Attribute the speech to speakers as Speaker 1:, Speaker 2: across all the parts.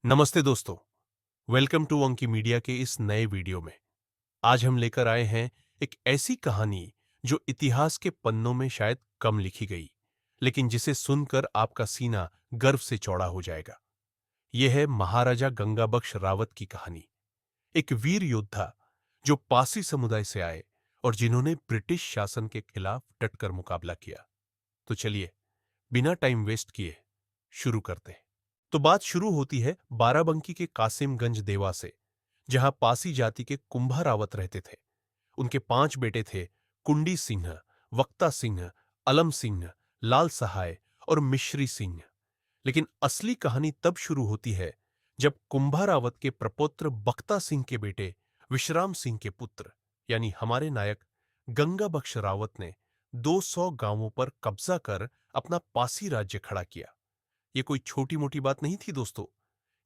Speaker 1: नमस्ते दोस्तों। Welcome to अंकी मीडिया के इस नए वीडियो में। आज हम लेकर आए हैं एक ऐसी कहानी जो इतिहास के पन्नों में शायद कम लिखी गई, लेकिन जिसे सुनकर आपका सीना गर्व से चौड़ा हो जाएगा। यह है महाराजा गंगाबख्श रावत की कहानी। एक वीर योद्धा जो पासी समुदाय से आए और जिन्होंने ब्रिटिश शासन के खिलाफ डटकर मुकाबला किया। तो चलिए, बिना टाइम वेस्ट किए शुरू करते हैं। तो बात शुरू होती है बाराबंकी के कासिमगंज देवा से, जहां पासी जाति के कुंभा रावत रहते थे। उनके 5 बेटे थे: कुंडी सिंह, वक्ता सिंह, अलम सिंह, लाल सहाय और मिश्री सिंह। लेकिन असली कहानी तब शुरू होती है जब कुंभा रावत के प्रपौत्र बख्ता सिंह के बेटे विश्राम सिंह के पुत्र यानी हमारे नायक गंगा बख्श रावत ने 200 गांवों पर कब्जा कर अपना पासी राज्य खड़ा किया। ये कोई छोटी मोटी बात नहीं थी दोस्तों।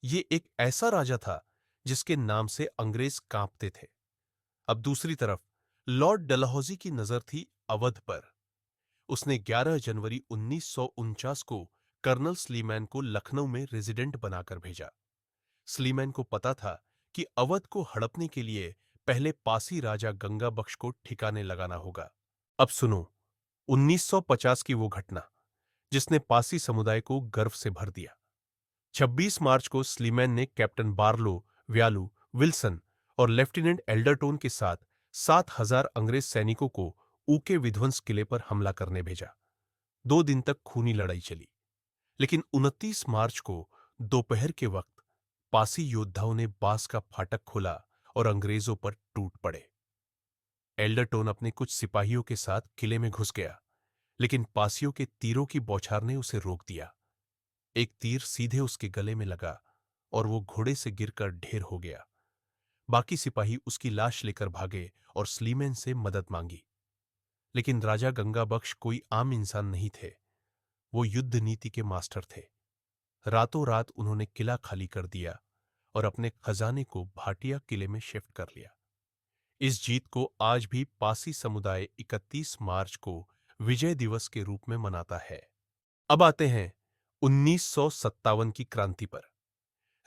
Speaker 1: ये एक ऐसा राजा था जिसके नाम से अंग्रेज कांपते थे। अब दूसरी तरफ लॉर्ड डलहौजी की नजर थी अवध पर। उसने 11 जनवरी 1949 को कर्नल स्लीमैन को लखनऊ में रेजिडेंट बनाकर भेजा। स्लीमैन को पता था कि अवध को हड़पने के लिए पहले पासी राजा गंगा बख्श को ठिकाने लगाना होगा। अब सुनो, 1950 की वो घटना जिसने पासी समुदाय को गर्व से भर दिया। 26 मार्च को स्लीमैन ने कैप्टन बार्लो, व्यालू, विल्सन और लेफ्टिनेंट एल्डरटोन के साथ 7,000 अंग्रेज सैनिकों को ऊके विध्वंस किले पर हमला करने भेजा। 2 दिन तक खूनी लड़ाई चली, लेकिन 29 मार्च को दोपहर के वक्त पासी योद्धाओं ने बांस का फाटक खोला और अंग्रेजों पर टूट पड़े। एल्डरटोन अपने कुछ सिपाहियों के साथ किले में घुस गया, लेकिन पासियों के तीरों की बौछार ने उसे रोक दिया। एक तीर सीधे उसके गले में लगा और वो घोड़े से गिरकर ढेर हो गया। बाकी सिपाही उसकी लाश लेकर भागे और स्लीमैन से मदद मांगी। लेकिन राजा गंगा बख्श कोई आम इंसान नहीं थे। वो युद्ध नीति के मास्टर थे। रातों रात उन्होंने किला खाली कर दिया और अपने खजाने को भाटिया किले में शिफ्ट कर लिया। इस जीत को आज भी पासी समुदाय 31 मार्च को विजय दिवस के रूप में मनाता है। अब आते हैं 1957 की क्रांति पर।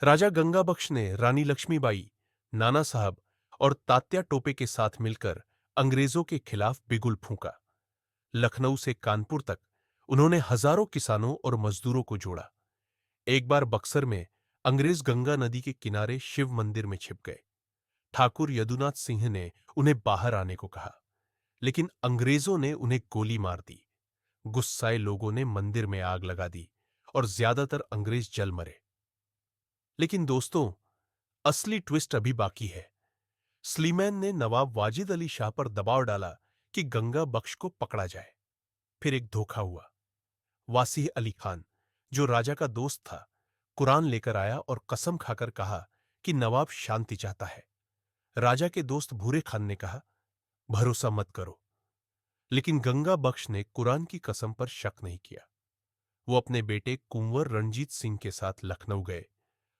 Speaker 1: राजा गंगा बख्श ने रानी लक्ष्मीबाई, नाना साहब और तात्या टोपे के साथ मिलकर अंग्रेजों के खिलाफ बिगुल फूंका। लखनऊ से कानपुर तक उन्होंने हजारों किसानों और मजदूरों को जोड़ा। एक बार बक्सर में अंग्रेज गंगा नदी के किनारे शिव मंदिर में छिप गए। ठाकुर यदुनाथ सिंह ने उन्हें बाहर आने को कहा, लेकिन अंग्रेजों ने उन्हें गोली मार दी। गुस्साए लोगों ने मंदिर में आग लगा दी और ज्यादातर अंग्रेज जल मरे। लेकिन दोस्तों, असली ट्विस्ट अभी बाकी है। स्लीमैन ने नवाब वाजिद अली शाह पर दबाव डाला कि गंगा बख्श को पकड़ा जाए। फिर एक धोखा हुआ। वासीह अली खान, जो राजा का दोस्त था, कुरान लेकर आया और कसम खाकर कहा कि नवाब शांति चाहता है। राजा के दोस्त भूरे खान ने कहा, भरोसा मत करो। लेकिन गंगा बख्श ने कुरान की कसम पर शक नहीं किया। वो अपने बेटे कुंवर रणजीत सिंह के साथ लखनऊ गए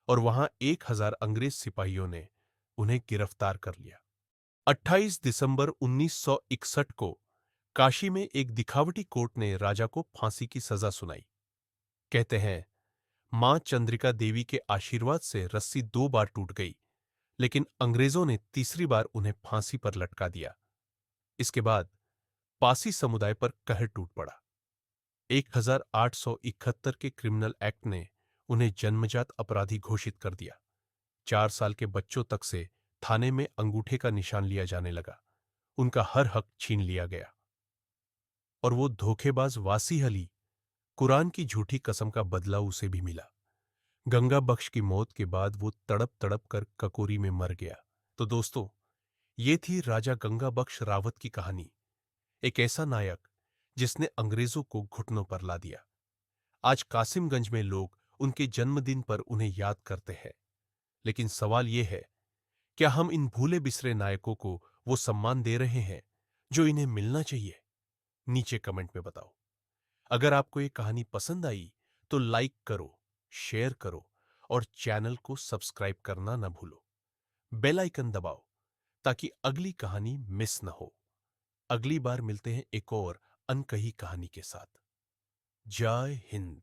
Speaker 1: और वहां 1,000 अंग्रेज सिपाहियों ने उन्हें गिरफ्तार कर लिया। 28 दिसंबर 1961 को काशी में एक दिखावटी कोर्ट ने राजा को फांसी की सजा सुनाई। कहते हैं, मां चंद्रिका देवी के आशीर्वाद से रस्सी 2 बार टूट गई, लेकिन अंग्रेजों ने तीसरी बार उन्हें फांसी पर लटका दिया। इसके बाद पासी समुदाय पर कहर टूट पड़ा। 1871 के क्रिमिनल एक्ट ने उन्हें जन्मजात अपराधी घोषित कर दिया। 4 साल के बच्चों तक से थाने में अंगूठे का निशान लिया जाने लगा। उनका हर हक छीन लिया गया। और वो धोखेबाज वासी अली, कुरान की झूठी कसम का बदला उसे भी मिला। गंगा बख्श की मौत के बाद वो तड़प तड़प कर ककोरी में मर गया। तो दोस्तों, ये थी राजा गंगा बख्श रावत की कहानी। एक ऐसा नायक जिसने अंग्रेजों को घुटनों पर ला दिया। आज कासिमगंज में लोग उनके जन्मदिन पर उन्हें याद करते हैं। लेकिन सवाल यह है, क्या हम इन भूले बिसरे नायकों को वो सम्मान दे रहे हैं जो इन्हें मिलना चाहिए? नीचे कमेंट में बताओ। अगर आपको ये कहानी पसंद आई तो लाइक करो, शेयर करो और चैनल को सब्सक्राइब करना न भूलो। बेल आइकन दबाओ ताकि अगली कहानी मिस न हो। अगली बार मिलते हैं एक और अनकही कहानी के साथ। जय हिंद।